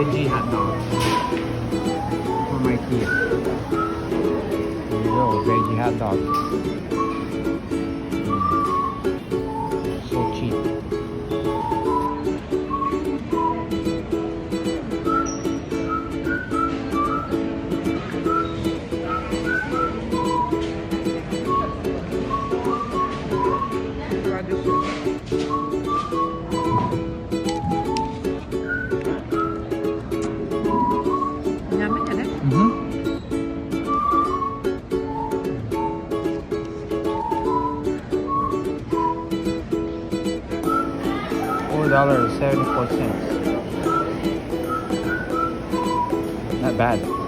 Veggie Hotdog from IKEA. There you go, Veggie Hotdog. So cheap. $4.74. Not bad.